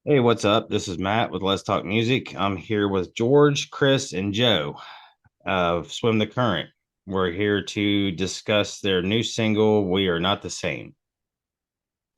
Hey, what's up? This is Matt with Let's Talk Music. I'm here with George, Chris, and Joe of Swim the Current. We're here to discuss their new single, We Are Not the Same.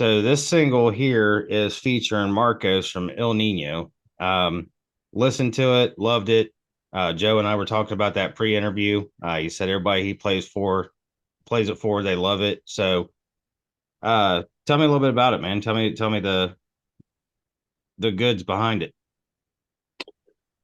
So, this single here is featuring Marcos from El Nino. Um, Listened to it, loved it. Joe and I were talking about that pre-interview. He said everybody he plays it for, they love it. So, tell me a little bit about it, man. Tell me the goods behind it.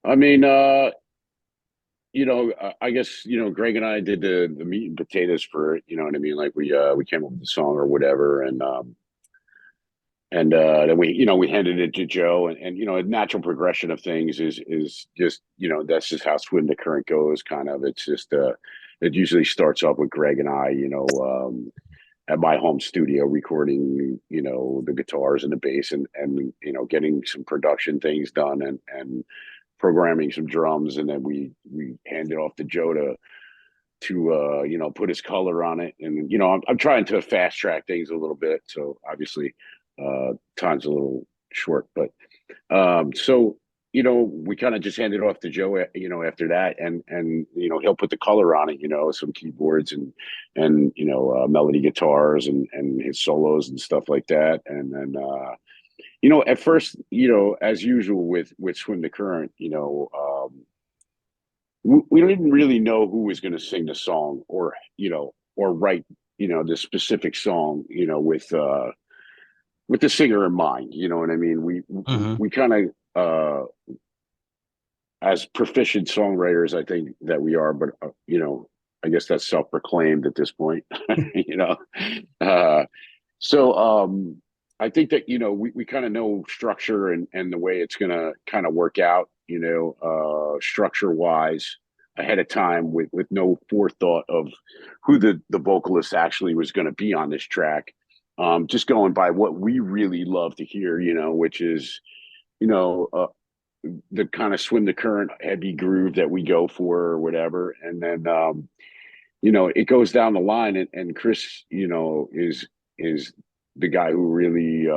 I mean, I guess, Greg and I did the meat and potatoes for it, you know what I mean? Like we came up with the song or whatever and then we handed it to Joe and a natural progression of things is just, that's just how Swim the Current goes kind of. It's just it usually starts off with Greg and I, at my home studio recording, the guitars and the bass and getting some production things done and programming some drums, and then we hand it off to Joe to put his color on it, and I'm trying to fast track things a little bit, so obviously time's a little short, but so we kind of just hand it off to Joe, after that, and he'll put the color on it, some keyboards and melody guitars and his solos and stuff like that, and then at first, as usual with Swim the Current, we didn't really know who was going to sing the song or write, the specific song, with the singer in mind. You know what I mean? Mm-hmm. We kind of, as proficient songwriters, I think that we are, but I guess that's self-proclaimed at this point. you know, uh, so I think that we kind of know structure and the way it's gonna kind of work out, structure wise ahead of time with no forethought of who the vocalist actually was going to be on this track. Just going by what we really love to hear, which is you know uh, the kind of Swim the Current heavy groove that we go for or whatever, and then it goes down the line, and Chris, is the guy who really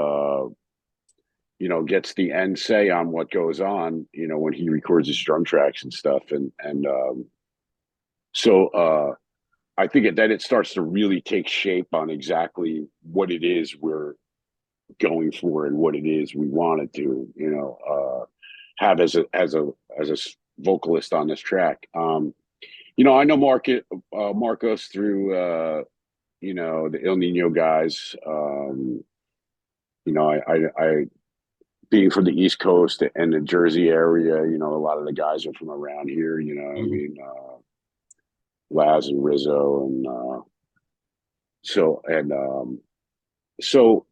gets the end say on what goes on, when he records his drum tracks and stuff, and so I think that it starts to really take shape on exactly what it is we're going for and what it is we want to have as a vocalist on this track. I know Marcos through the El Nino guys. I being from the East Coast and the Jersey area, a lot of the guys are from around here. I Mm-hmm. mean, Laz and Rizzo, and so and so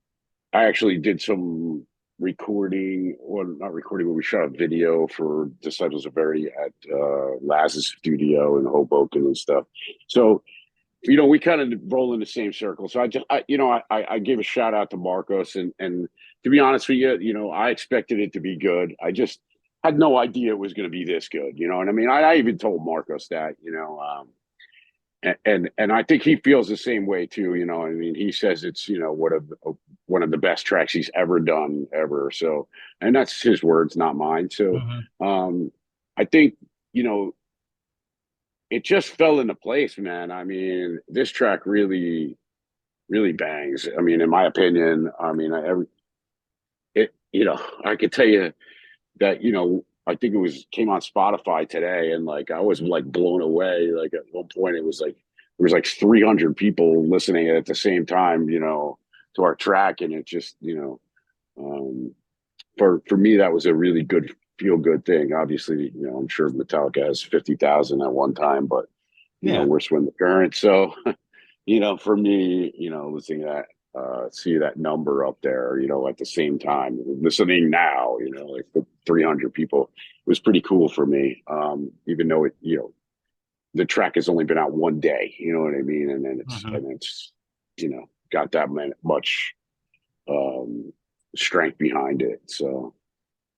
I actually did some recording, or not recording, but we shot a video for Disciples of Verity at Laz's studio in Hoboken and stuff. So we kind of roll in the same circle. So I gave a shout out to Marcos, and to be honest with you, I expected it to be good. I just had no idea it was going to be this good. You know what I mean? I even told Marcos that, and I think he feels the same way too. I mean, he says it's one of the best tracks he's ever done ever. So, and that's his words, not mine. So, Mm-hmm. I think you know it just fell into place, man. I mean, this track really, really bangs. I mean, in my opinion, I mean, I could tell you that, I think it came on Spotify today, and like I was like blown away. Like at one point, there was like 300 people listening at the same time, to our track, and it just, um, for me that was a really good feel good thing. Obviously, I'm sure Metallica has 50,000 at one time, but Yeah. we're Swim the Current. So, for me, listening to that, see that number up there, at the same time, listening now, like 300 people, was pretty cool for me. Even though the track has only been out one day, you know what I mean? And then Mm-hmm. it's, got that much, um, strength behind it. So,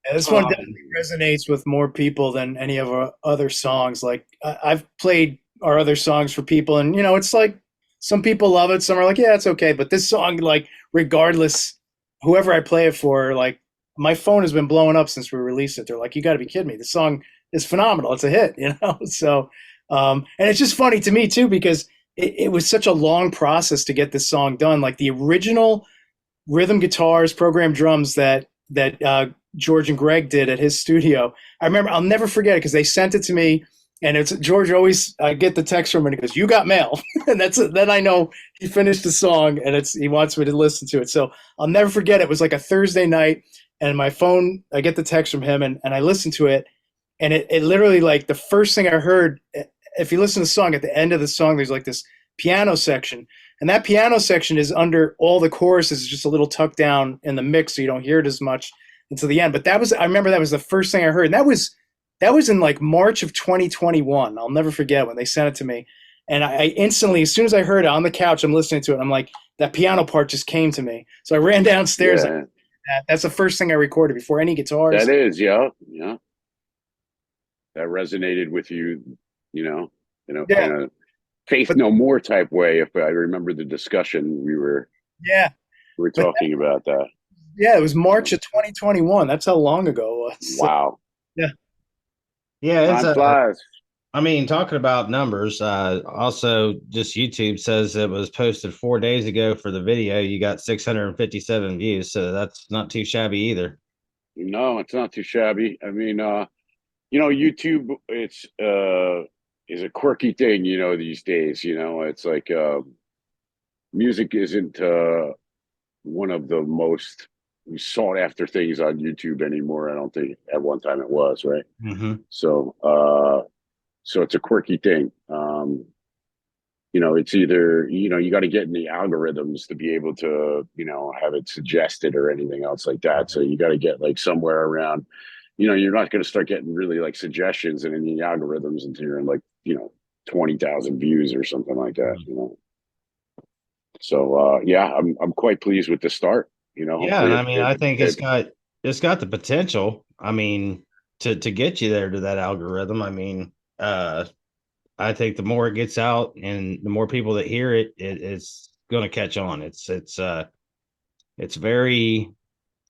Yeah, this one um, definitely resonates with more people than any of our other songs. Like I've played our other songs for people, and it's like some people love it, some are like, yeah, it's okay. But this song, like, regardless, whoever I play it for, like, my phone has been blowing up since we released it. They're like, you got to be kidding me. The song is phenomenal. It's a hit, you know? So, and it's just funny to me too, because it was such a long process to get this song done. Like the original rhythm guitars, programmed drums that George and Greg did at his studio. I remember, I'll never forget it because they sent it to me, and it's George always. I get the text from him and he goes, "You got mail," and that's it. Then I know he finished the song and he wants me to listen to it. So I'll never forget it. It was like a Thursday night, and my phone. I get the text from him and I listen to it, and it literally like the first thing I heard. If you listen to the song, at the end of the song, there's like this piano section, and that piano section is under all the choruses. It's just a little tucked down in the mix, so you don't hear it as much until the end. But I remember that was the first thing I heard, and that was in like March of 2021. I'll never forget when they sent it to me, and I instantly, as soon as I heard it on the couch, I'm listening to it. I'm like, that piano part just came to me, so I ran downstairs. Yeah, That's the first thing I recorded before any guitars. that is, yeah, yeah. That resonated with you, Yeah, in a Faith but No More type way. If I remember the discussion, yeah, we were but talking about that. yeah, it was March of 2021. That's how long ago it was. So, Wow, yeah. Yeah, it's time a. flies. I mean, talking about numbers, also just YouTube says it was posted 4 days ago for the video. You got 657 views, so that's not too shabby either. No, it's not too shabby. I mean, YouTube, it's is a quirky thing, these days. It's like music isn't one of the most sought after things on YouTube anymore. I don't think at one time it was, right? Mm-hmm. So it's a quirky thing. It's either, you got to get in the algorithms to be able to, have it suggested or anything else like that. So you got to get like somewhere around, you're not going to start getting really like suggestions and in the algorithms until you're in like, 20,000 views or something like that. So yeah, I'm quite pleased with the start. Yeah, Hopefully and I mean, I think it it's got the potential. I mean, to get you there to that algorithm. I mean, I think the more it gets out and the more people that hear it, it's going to catch on. It's very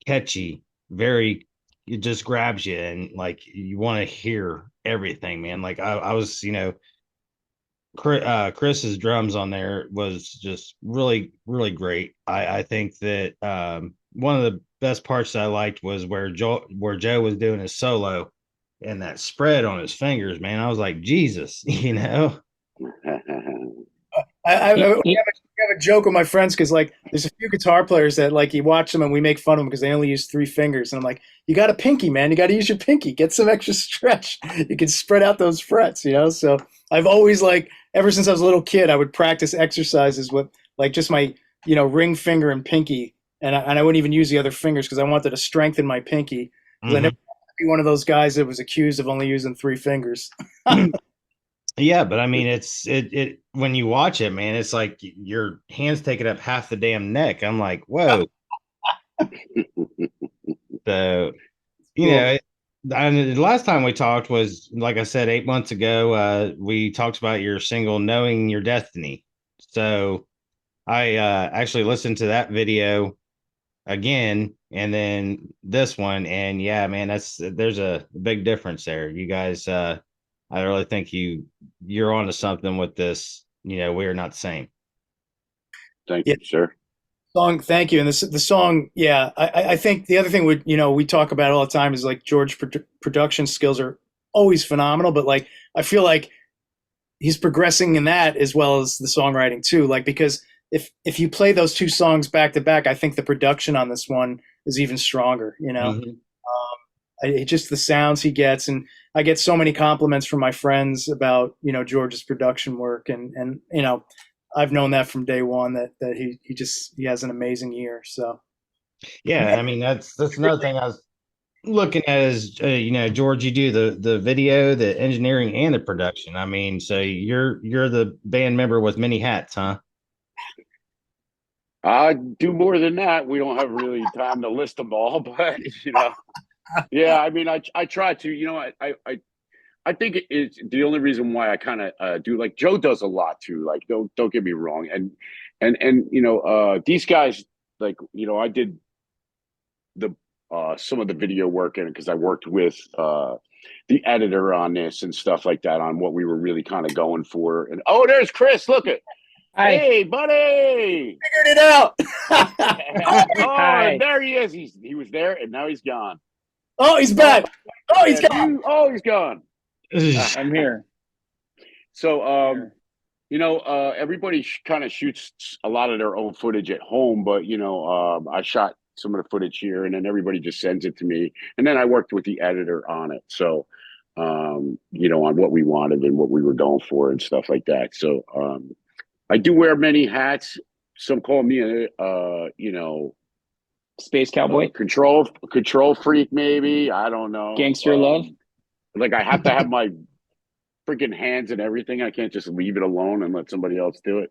catchy, very it just grabs you and like you want to hear everything, man. Like I was, Chris's drums on there was just really, really great. I think that one of the best parts that I liked was where Joe was doing his solo and that spread on his fingers, man. I was like, Jesus, We have a joke with my friends because like there's a few guitar players that like you watch them and we make fun of them because they only use three fingers, and I'm like, you got a pinky, man. You got to use your pinky. Get some extra stretch. You can spread out those frets. So I've always like ever since I was a little kid, I would practice exercises with like just my ring finger and pinky, and I wouldn't even use the other fingers because I wanted to strengthen my pinky because I never Mhm. wanted to be one of those guys that was accused of only using three fingers. Yeah, but I mean, it when you watch it, man, it's like your hands taking up half the damn neck. I'm like, whoa. So, you Cool. know, and the last time we talked was, like I said, 8 months ago. We talked about your single, Knowing Your Destiny. So I actually listened to that video again and then this one. And yeah, man, there's a big difference there. You guys, I really think you're onto something with this. We're not the same. Thank Yeah, you, sir. song. Thank you. And the song, yeah, I think the other thing we talk about all the time is like George production skills are always phenomenal, but like I feel like he's progressing in that as well as the songwriting too. Like because if you play those two songs back to back, I think the production on this one is even stronger. Mhm. Just the sounds he gets, and I get so many compliments from my friends about George's production work, and I've known that from day one that he has an amazing ear. So Yeah, I mean that's another thing I was looking at is George, you do the video, the engineering, and the production. I mean, so you're the band member with many hats, huh? I do more than that. We don't have really time to list them all, but yeah. I mean, I try to. I think it's the only reason why I kind of do like Joe does a lot too. Like, don't get me wrong, and these guys, like, I did the some of the video work in it because I worked with the editor on this and stuff like that on what we were really kind of going for. And oh, there's Chris. Look at, hey, buddy, Figured it out. oh, Hi. there he is. He was there and now he's gone. Oh, he's back. Oh, he's gone. Oh, he's gone. I'm here. So, everybody kind of shoots a lot of their own footage at home, but I shot some of the footage here, and then everybody just sends it to me, and then I worked with the editor on it. So, on what we wanted and what we were going for and stuff like that. So, I do wear many hats. Some call me Space Cowboy. control freak, maybe. I don't know. Gangster love. Like I have to have my freaking hands and everything. I can't just leave it alone and let somebody else do it.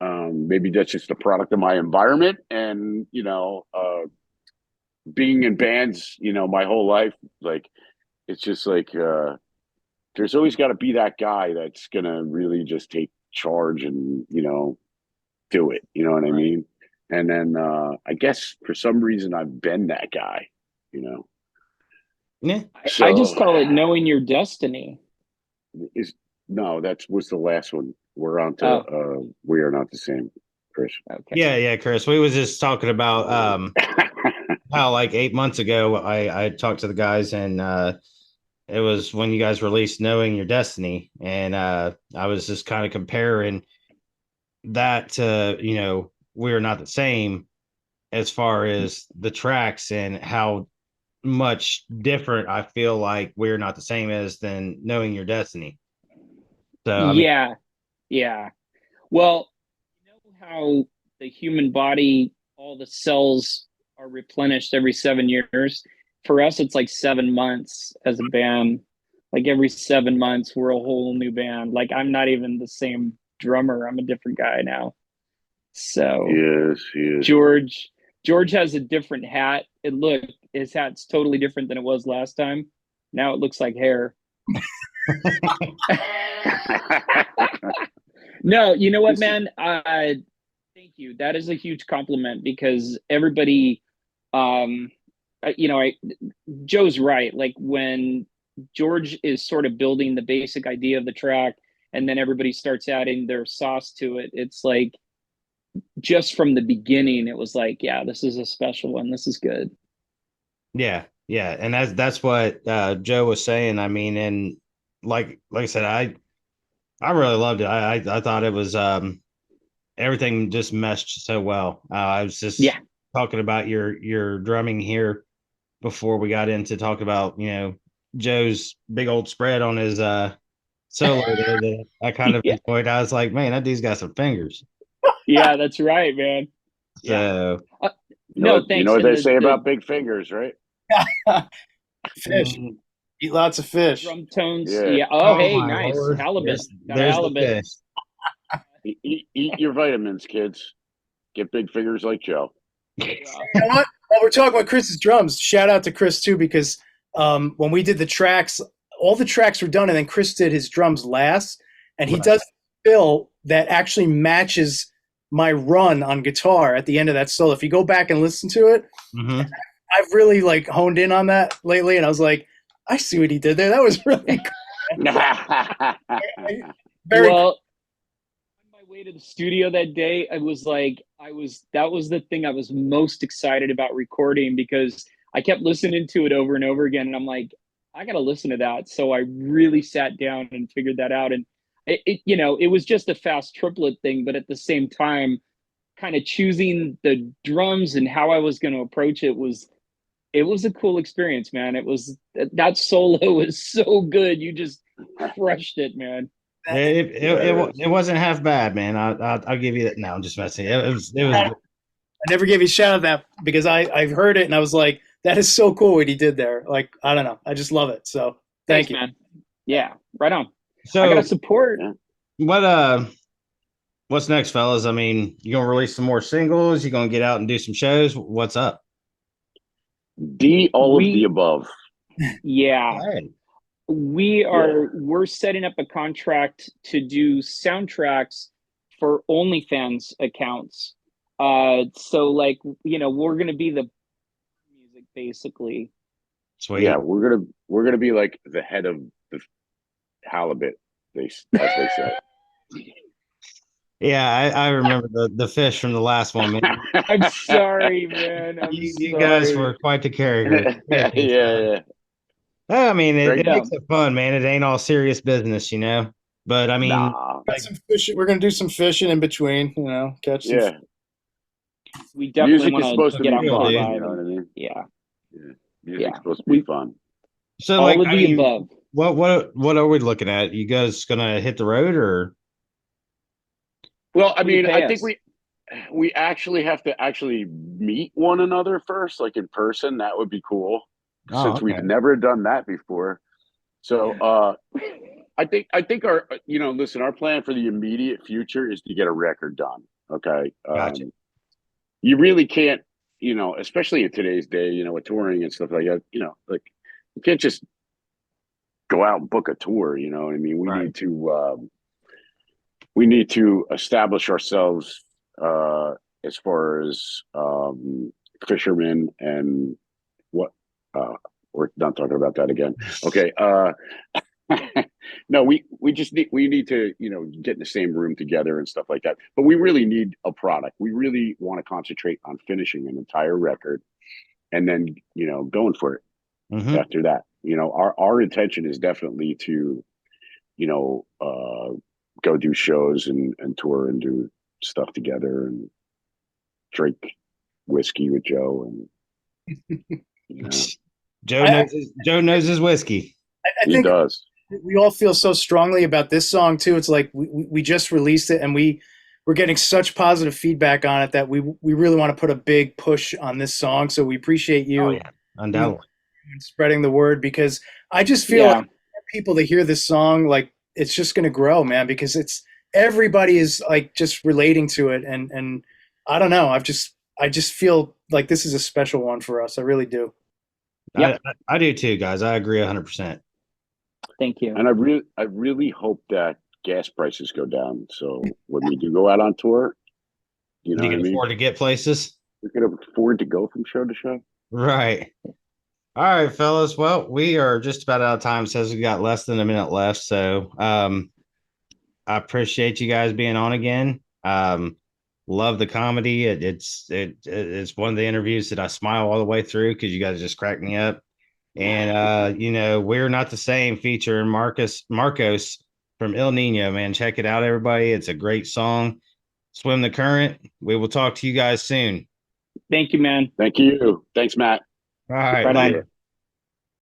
Maybe that's just a product of my environment and, being in bands, my whole life. Like, it's just like, there's always got to be that guy that's going to really just take charge and, do it. You know what I mean? And then, I guess for some reason I've been that guy, Yeah. So, I just call it knowing your destiny. No, that was the last one. We're on to We Are Not the Same, Chris. Okay. Yeah, Chris. We was just talking about how like 8 months ago I talked to the guys and it was when you guys released Knowing Your Destiny, and I was just kind of comparing that to We're Not the Same as far as the tracks and how much different I feel like We're Not the Same is than Knowing Your Destiny. So yeah. Well, you know how the human body, all the cells are replenished every 7 years. For us, it's like 7 months as a band. Like every 7 months, we're a whole new band. Like I'm not even the same drummer. I'm a different guy now. So Yes, he is. George has a different hat. His hat's totally different than it was last time. Now it looks like hair. No, you know what, man? Thank you. That is a huge compliment because everybody, Joe's right. Like when George is sort of building the basic idea of the track, and then everybody starts adding their sauce to it. It's like just from the beginning, it was like, yeah, this is a special one. This is good. Yeah, and that's what Joe was saying. I mean, and like I said, I really loved it. I thought it was everything just meshed so well. I was just talking about your drumming here before we got into talk about Joe's big old spread on his solo there that I kind of enjoyed. I was like, man, that dude's got some fingers. Yeah, that's right, man. So no, thanks. You know what they say about big fingers, right? Fish. Eat lots of fish. Drum tones. Yeah. Yeah. Oh, hey, my nice. Lord. Halibut. There's halibut. the fish. Eat your vitamins, kids. Get big fingers like Joe. You know what? While we're talking about Chris's drums, shout out to Chris too, because when we did the tracks, all the tracks were done, and then Chris did his drums last, and he does a fill that actually matches my run on guitar at the end of that solo. If you go back and listen to it, I've really like honed in on that lately, and I was like, I see what he did there. That was really cool. Very well, on my way to the studio that day, that was the thing I was most excited about recording because I kept listening to it over and over again. And I'm like, I got to listen to that. So I really sat down and figured that out. And it was just a fast triplet thing, but at the same time, kind of choosing the drums and how I was going to approach it was a cool experience, man. That solo was so good. You just crushed it, man. It wasn't half bad, man. I'll give you that. No, I'm just messing. It was. I never gave you a shout out that because I've heard it and I was like, that is so cool what he did there. Like, I don't know. I just love it. So thanks, you, man. Yeah, right on. So I gotta support. What's next, fellas? I mean, you gonna release some more singles? You gonna get out and do some shows? What's up? All of the above. Yeah. Hey. We're setting up a contract to do soundtracks for OnlyFans accounts. So like, we're going to be the music basically. Sweet. Yeah, we're gonna be like the head of the halibut, as they say. Yeah, I remember the fish from the last one, man. I'm sorry, man. I'm You guys sorry. were quite the character. Yeah, yeah. I mean, it Greg, Yeah. makes it fun, man. It ain't all serious business, you know. But I mean, nah, Got some fishing. We're gonna do some fishing in between. Catch some. yeah. We definitely Music is want supposed to to get be on Real, fun. dude. You Spotify. know what And, I mean? yeah. Yeah. Music's Yeah. supposed to be We fun. so all like, of I the mean, above. what are we looking at? You guys gonna hit the road or? Well, I Will you mean, pay I think us? we actually have to actually meet one another first, like in person. That would be cool, Oh, since okay. we've never done that before. So I think our listen, our plan for the immediate future is to get a record done. Okay. Gotcha. You really can't, especially in today's day, with touring and stuff like that, like you can't just go out and book a tour, you know what I mean? Right. We need to establish ourselves as far as fishermen and what we're not talking about that again. Okay. No, we just need to get in the same room together and stuff like that. But we really need a product. We really want to concentrate on finishing an entire record and then going for it Mm-hmm. after that. Our intention is definitely to you know uh go do shows and tour and do stuff together and drink whiskey with Joe and I, Joe knows his whiskey. I he think does. we all feel so strongly about this song too. It's like we just released it and we're getting such positive feedback on it that we really want to put a big push on this song. So we appreciate Oh you yeah, undoubtedly. spreading the word because I just feel Yeah. like people that hear this song, like it's just going to grow, man, because it's everybody is like just relating to it. And I don't know. I just feel like this is a special one for us. I really do. Yep. I do too, guys. I agree 100%. Thank you. And I really hope that gas prices go down, so when we do go out on tour, you know You what I can mean, afford to get places. we can afford to go from show to show. Right. All right, fellas. Well, we are just about out of time. It says we got less than a minute left. So I appreciate you guys being on again. Love the comedy. It's one of the interviews that I smile all the way through because you guys just crack me up. And we're not the same featuring Marcos from El Nino, man. Check it out, everybody. It's a great song. Swim the Current. We will talk to you guys soon. Thank you, man. Thank you. Thanks, Matt. All right, Right on. later.